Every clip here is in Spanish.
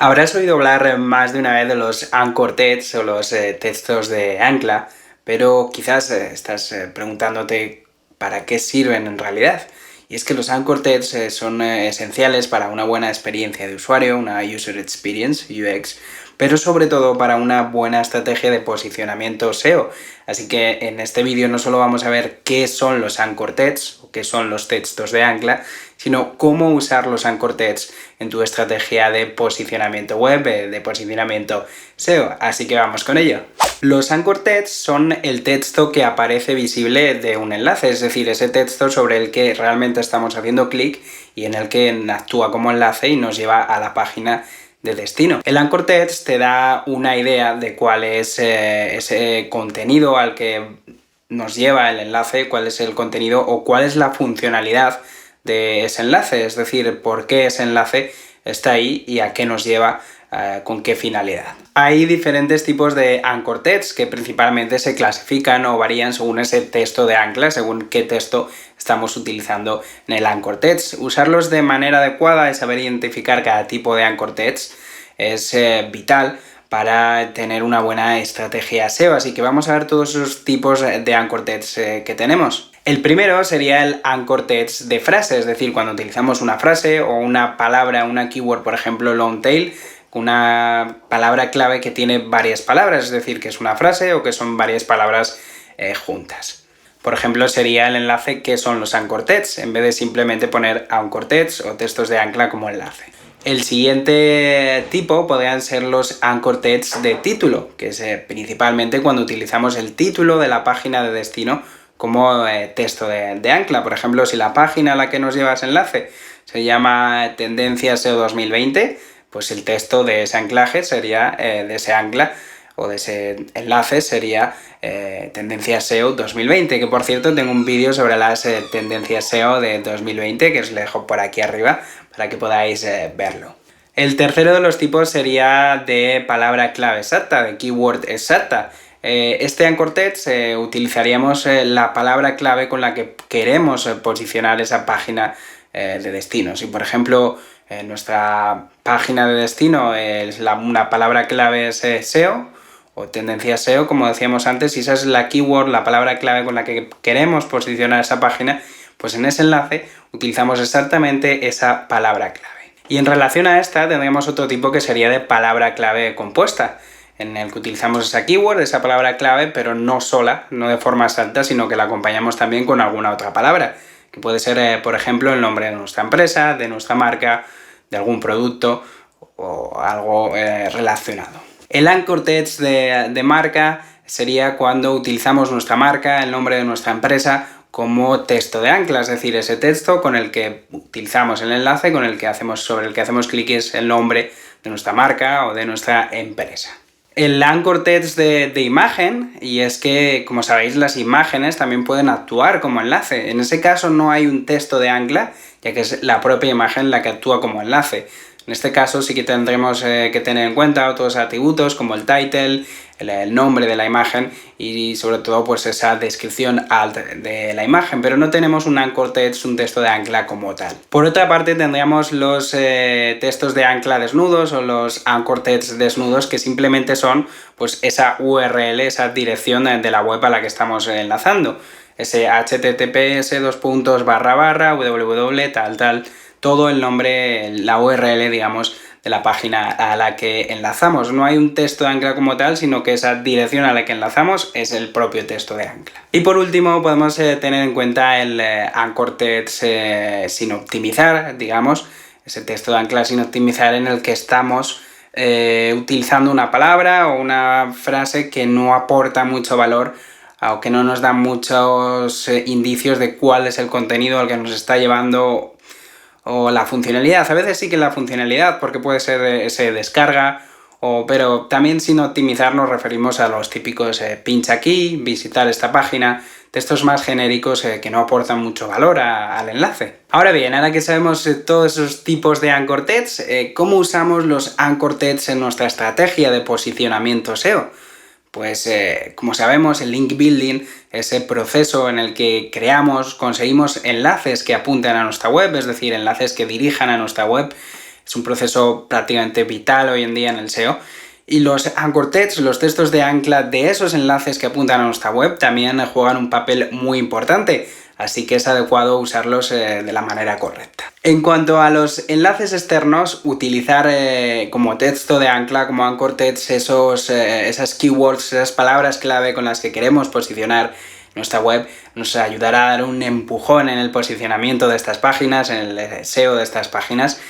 Habrás oído hablar más de una vez de los anchor text o los textos de ancla, pero quizás estás preguntándote para qué sirven en realidad. Y es que los anchor text son esenciales para una buena experiencia de usuario, una User Experience, UX, pero sobre todo para una buena estrategia de posicionamiento SEO. Así que en este vídeo no solo vamos a ver qué son los anchor text o qué son los textos de ancla, sino cómo usar los anchor text en tu estrategia de posicionamiento web, de posicionamiento SEO. Así que vamos con ello. Los anchor text son el texto que aparece visible de un enlace, es decir, ese texto sobre el que realmente estamos haciendo clic y en el que actúa como enlace y nos lleva a la página de destino. El anchor text te da una idea de cuál es ese contenido al que nos lleva el enlace, cuál es el contenido o cuál es la funcionalidad de ese enlace, es decir, por qué ese enlace está ahí y a qué nos lleva, con qué finalidad. Hay diferentes tipos de anchor text que principalmente se clasifican o varían según ese texto de ancla, según qué texto estamos utilizando en el anchor text. Usarlos de manera adecuada y saber identificar cada tipo de anchor text es vital para tener una buena estrategia SEO, así que vamos a ver todos esos tipos de anchor text que tenemos. El primero sería el anchor text de frase, es decir, cuando utilizamos una frase o una palabra, una keyword, por ejemplo, long tail, una palabra clave que tiene varias palabras, es decir, que es una frase o que son varias palabras juntas. Por ejemplo, sería el enlace que son los anchor text, en vez de simplemente poner anchor text o textos de ancla como enlace. El siguiente tipo podrían ser los anchor text de título, que es principalmente cuando utilizamos el título de la página de destino como texto de ancla. Por ejemplo, si la página a la que nos lleva ese enlace se llama Tendencias SEO 2020, pues el texto de ese anclaje sería, de ese ancla o de ese enlace sería Tendencias SEO 2020, que por cierto tengo un vídeo sobre las tendencias SEO de 2020 que os dejo por aquí arriba para que podáis verlo. El tercero de los tipos sería de palabra clave exacta, de keyword exacta. Este anchor text utilizaríamos la palabra clave con la que queremos posicionar esa página de destino. Si por ejemplo nuestra página de destino es una palabra clave es SEO o tendencia SEO, como decíamos antes, si esa es la keyword, la palabra clave con la que queremos posicionar esa página, pues en ese enlace utilizamos exactamente esa palabra clave. Y en relación a esta tendríamos otro tipo que sería de palabra clave compuesta, en el que utilizamos esa keyword, esa palabra clave, pero no sola, no de forma exacta, sino que la acompañamos también con alguna otra palabra, que puede ser, por ejemplo, el nombre de nuestra empresa, de nuestra marca, de algún producto o algo relacionado. El anchor text de marca sería cuando utilizamos nuestra marca, el nombre de nuestra empresa, como texto de ancla, es decir, ese texto con el que utilizamos el enlace, sobre el que hacemos clic es el nombre de nuestra marca o de nuestra empresa. El anchor text de imagen, y es que, como sabéis, las imágenes también pueden actuar como enlace. En ese caso no hay un texto de ancla, ya que es la propia imagen la que actúa como enlace. En este caso sí que tendremos que tener en cuenta otros atributos como el title, el nombre de la imagen y sobre todo pues esa descripción alt de la imagen, pero no tenemos un anchor text, un texto de ancla como tal. Por otra parte tendríamos los textos de ancla desnudos o los anchor text desnudos, que simplemente son pues esa URL, esa dirección de la web a la que estamos enlazando. Ese https www tal, todo el nombre, la URL, digamos, de la página a la que enlazamos. No hay un texto de ancla como tal, sino que esa dirección a la que enlazamos es el propio texto de ancla. Y por último podemos tener en cuenta el anchor text sin optimizar, digamos, ese texto de ancla sin optimizar en el que estamos utilizando una palabra o una frase que no aporta mucho valor o que no nos da muchos indicios de cuál es el contenido al que nos está llevando o la funcionalidad. A veces sí que la funcionalidad, porque puede ser ese descarga, pero también sin optimizar nos referimos a los típicos pincha aquí, visitar esta página, textos más genéricos que no aportan mucho valor al enlace. Ahora bien, ahora que sabemos todos esos tipos de anchor text, ¿cómo usamos los anchor text en nuestra estrategia de posicionamiento SEO? Pues como sabemos, el link building, ese proceso en el que conseguimos enlaces que apunten a nuestra web, es decir, enlaces que dirijan a nuestra web, Es un proceso prácticamente vital hoy en día en el SEO. Y los anchor text, los textos de ancla de esos enlaces que apuntan a nuestra web, también juegan un papel muy importante, así que es adecuado usarlos de la manera correcta. En cuanto a los enlaces externos, utilizar como texto de ancla, como anchor text, esas keywords, esas palabras clave con las que queremos posicionar nuestra web, nos ayudará a dar un empujón en el posicionamiento de estas páginas, en el SEO de estas páginas,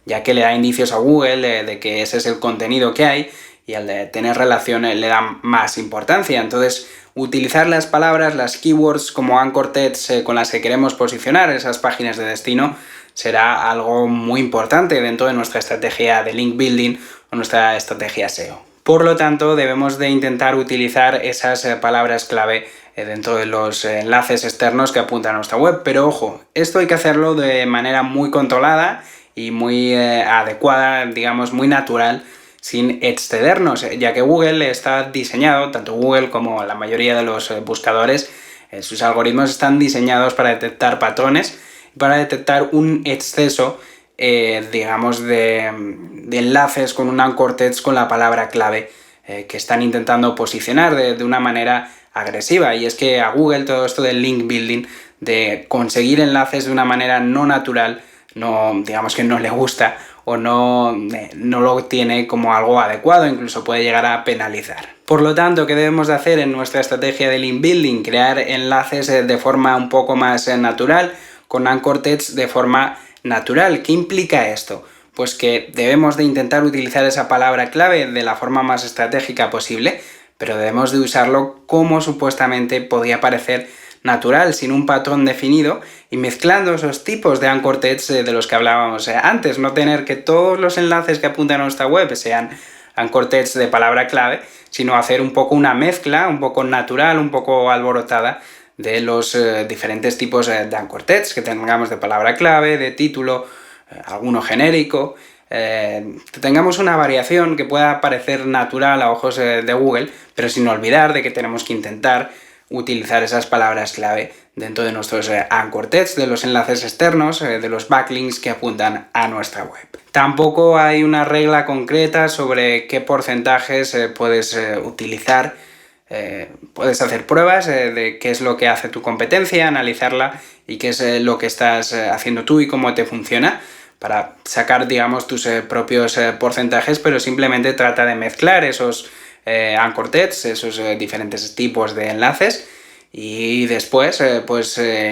ya que le da indicios a Google de que ese es el contenido que hay, y al de tener relación le da más importancia. Entonces, utilizar las palabras, las keywords como anchor text con las que queremos posicionar esas páginas de destino será algo muy importante dentro de nuestra estrategia de link building o nuestra estrategia SEO. Por lo tanto, debemos de intentar utilizar esas palabras clave dentro de los enlaces externos que apuntan a nuestra web. Pero ojo, esto hay que hacerlo de manera muy controlada y muy adecuada, digamos, muy natural, sin excedernos, ya que Google está diseñado, tanto Google como la mayoría de los buscadores, sus algoritmos están diseñados para detectar patrones, para detectar un exceso, digamos, de enlaces con un anchor text con la palabra clave que están intentando posicionar de una manera agresiva. Y es que a Google todo esto del link building, de conseguir enlaces de una manera no natural, digamos que no le gusta o no lo tiene como algo adecuado, incluso puede llegar a penalizar. Por lo tanto, ¿qué debemos de hacer en nuestra estrategia de link building? Crear enlaces de forma un poco más natural, con anchor text de forma natural. ¿Qué implica esto? Pues que debemos de intentar utilizar esa palabra clave de la forma más estratégica posible, pero debemos de usarlo como supuestamente podía parecer natural, sin un patrón definido, y mezclando esos tipos de anchor text de los que hablábamos antes. No tener que todos los enlaces que apuntan a nuestra web sean anchor text de palabra clave, sino hacer un poco una mezcla, un poco natural, un poco alborotada, de los diferentes tipos de anchor text que tengamos de palabra clave, de título, alguno genérico, que tengamos una variación que pueda parecer natural a ojos de Google, pero sin olvidar de que tenemos que intentar utilizar esas palabras clave dentro de nuestros anchor text, de los enlaces externos, de los backlinks que apuntan a nuestra web. Tampoco hay una regla concreta sobre qué porcentajes puedes utilizar. Puedes hacer pruebas de qué es lo que hace tu competencia, analizarla y qué es lo que estás haciendo tú y cómo te funciona, para sacar, digamos, tus propios porcentajes, pero simplemente trata de mezclar esos anchor text, esos diferentes tipos de enlaces, y después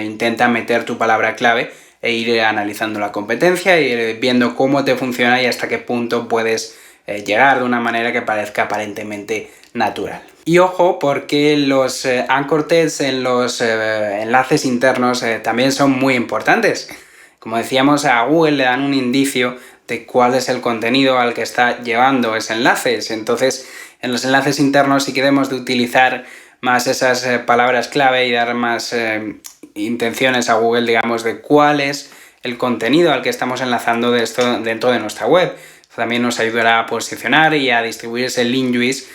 intenta meter tu palabra clave e ir analizando la competencia, ir viendo cómo te funciona y hasta qué punto puedes llegar de una manera que parezca aparentemente natural. Y ojo, porque los anchor text en los enlaces internos también son muy importantes. Como decíamos, a Google le dan un indicio de cuál es el contenido al que está llevando ese enlace. Entonces, en los enlaces internos sí que debemos de utilizar más esas palabras clave y dar más intenciones a Google, digamos, de cuál es el contenido al que estamos enlazando de esto dentro de nuestra web. También nos ayudará a posicionar y a distribuir ese link juice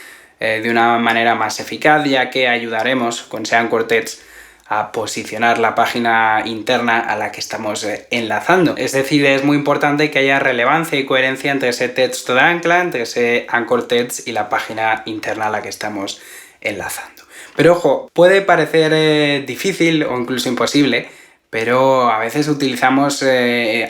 de una manera más eficaz, ya que ayudaremos con ese anchor text a posicionar la página interna a la que estamos enlazando. Es decir, es muy importante que haya relevancia y coherencia entre ese texto de ancla, entre ese anchor text y la página interna a la que estamos enlazando. Pero ojo, puede parecer difícil o incluso imposible, pero a veces utilizamos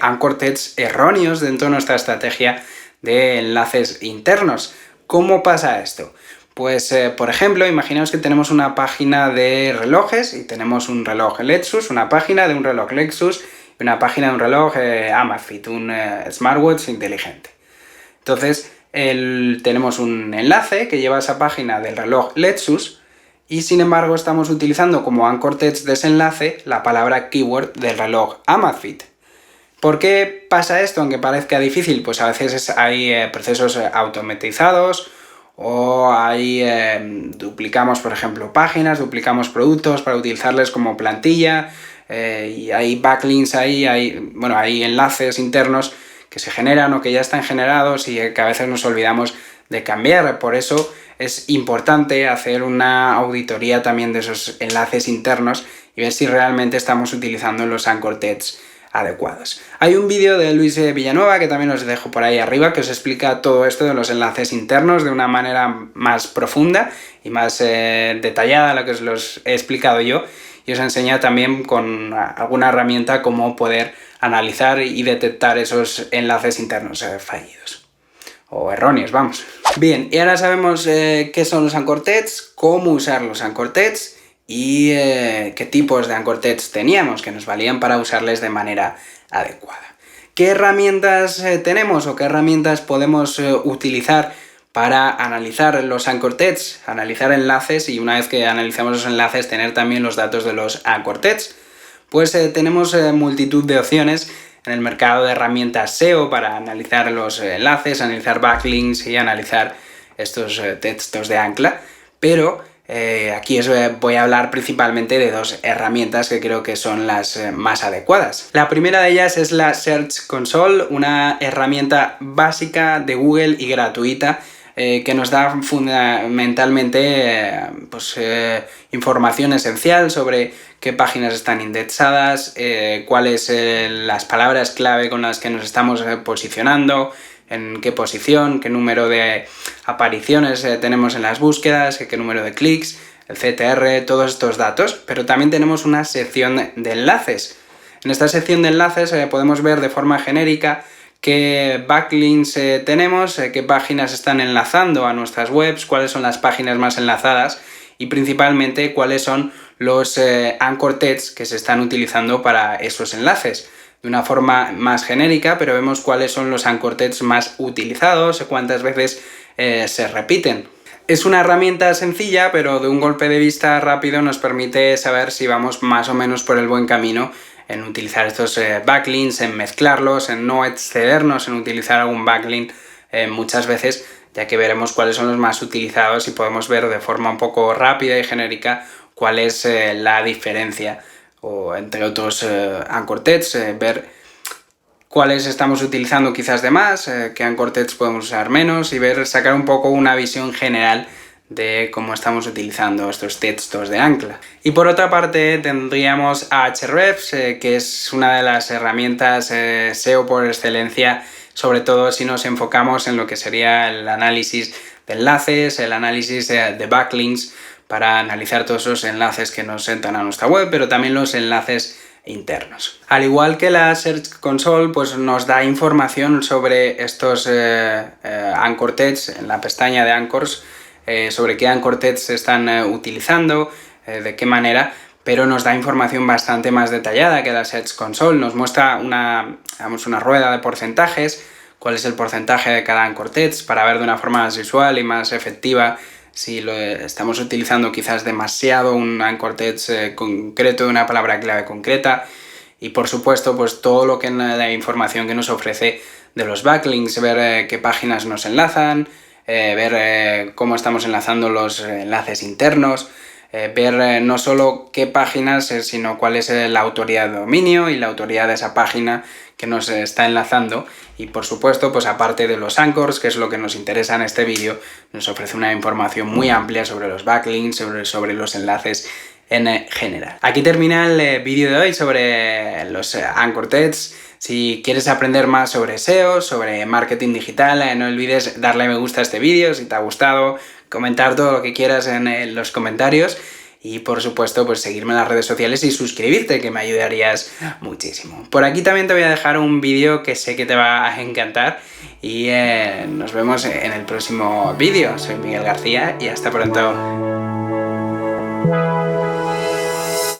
anchor text erróneos dentro de nuestra estrategia de enlaces internos. ¿Cómo pasa esto? Pues, por ejemplo, imaginaos que tenemos una página de relojes y tenemos un reloj Lexus, una página de un reloj Lexus y una página de un reloj Amazfit, un smartwatch inteligente. Entonces, tenemos un enlace que lleva a esa página del reloj Lexus y, sin embargo, estamos utilizando como anchor text de ese enlace la palabra keyword del reloj Amazfit. ¿Por qué pasa esto? Aunque parezca difícil, pues a veces hay procesos automatizados, o duplicamos, por ejemplo, páginas, duplicamos productos para utilizarles como plantilla, y hay backlinks ahí, hay enlaces internos que se generan o que ya están generados y que a veces nos olvidamos de cambiar. Por eso es importante hacer una auditoría también de esos enlaces internos y ver si realmente estamos utilizando los anchor text adecuados. Hay un vídeo de Luis Villanueva que también os dejo por ahí arriba que os explica todo esto de los enlaces internos de una manera más profunda y más detallada a lo que os los he explicado yo, y os enseña también con alguna herramienta cómo poder analizar y detectar esos enlaces internos fallidos o erróneos, vamos. Bien, y ahora sabemos qué son los anchor text, cómo usar los anchor text y qué tipos de anchor text teníamos que nos valían para usarles de manera adecuada. ¿Qué herramientas tenemos o qué herramientas podemos utilizar para analizar los anchor text, analizar enlaces, y una vez que analizamos los enlaces tener también los datos de los anchor text? Pues tenemos multitud de opciones en el mercado de herramientas SEO para analizar los enlaces, analizar backlinks y analizar estos textos de ancla, pero aquí os voy a hablar principalmente de dos herramientas que creo que son las más adecuadas. La primera de ellas es la Search Console, una herramienta básica de Google y gratuita que nos da fundamentalmente información esencial sobre qué páginas están indexadas, cuáles las palabras clave con las que nos estamos posicionando, en qué posición, qué número de apariciones tenemos en las búsquedas, qué número de clics, el CTR, todos estos datos. Pero también tenemos una sección de enlaces. En esta sección de enlaces podemos ver de forma genérica qué backlinks tenemos, qué páginas están enlazando a nuestras webs, cuáles son las páginas más enlazadas y principalmente cuáles son los anchor text que se están utilizando para esos enlaces. De una forma más genérica, pero vemos cuáles son los anchor text más utilizados, cuántas veces se repiten. Es una herramienta sencilla, pero de un golpe de vista rápido nos permite saber si vamos más o menos por el buen camino en utilizar estos backlinks, en mezclarlos, en no excedernos en utilizar algún backlink muchas veces, ya que veremos cuáles son los más utilizados y podemos ver de forma un poco rápida y genérica cuál es la diferencia, o entre otros anchor text, ver cuáles estamos utilizando quizás de más, qué anchor text podemos usar menos, y sacar un poco una visión general de cómo estamos utilizando estos textos de ancla. Y por otra parte tendríamos Ahrefs, que es una de las herramientas SEO por excelencia, sobre todo si nos enfocamos en lo que sería el análisis de enlaces, el análisis de backlinks, para analizar todos esos enlaces que nos entran a nuestra web, pero también los enlaces internos. Al igual que la Search Console, pues nos da información sobre estos anchor text en la pestaña de anchors, sobre qué anchor text se están utilizando, de qué manera, pero nos da información bastante más detallada que la Search Console. Nos muestra una rueda de porcentajes, cuál es el porcentaje de cada anchor text, para ver de una forma más visual y más efectiva si estamos utilizando quizás demasiado un anchor text concreto de una palabra clave concreta. Y por supuesto, pues todo lo que la información que nos ofrece de los backlinks, ver qué páginas nos enlazan, ver cómo estamos enlazando los enlaces internos, ver no solo qué páginas, sino cuál es la autoridad de dominio y la autoridad de esa página que nos está enlazando. Y por supuesto, pues aparte de los anchors, que es lo que nos interesa en este vídeo, nos ofrece una información muy amplia sobre los backlinks, sobre los enlaces en general. Aquí termina el vídeo de hoy sobre los anchor text. Si quieres aprender más sobre SEO, sobre marketing digital, no olvides darle a me gusta a este vídeo si te ha gustado, comentar todo lo que quieras en los comentarios y por supuesto pues seguirme en las redes sociales y suscribirte, que me ayudarías muchísimo. Por aquí también te voy a dejar un vídeo que sé que te va a encantar y nos vemos en el próximo vídeo. Soy Miguel García y hasta pronto.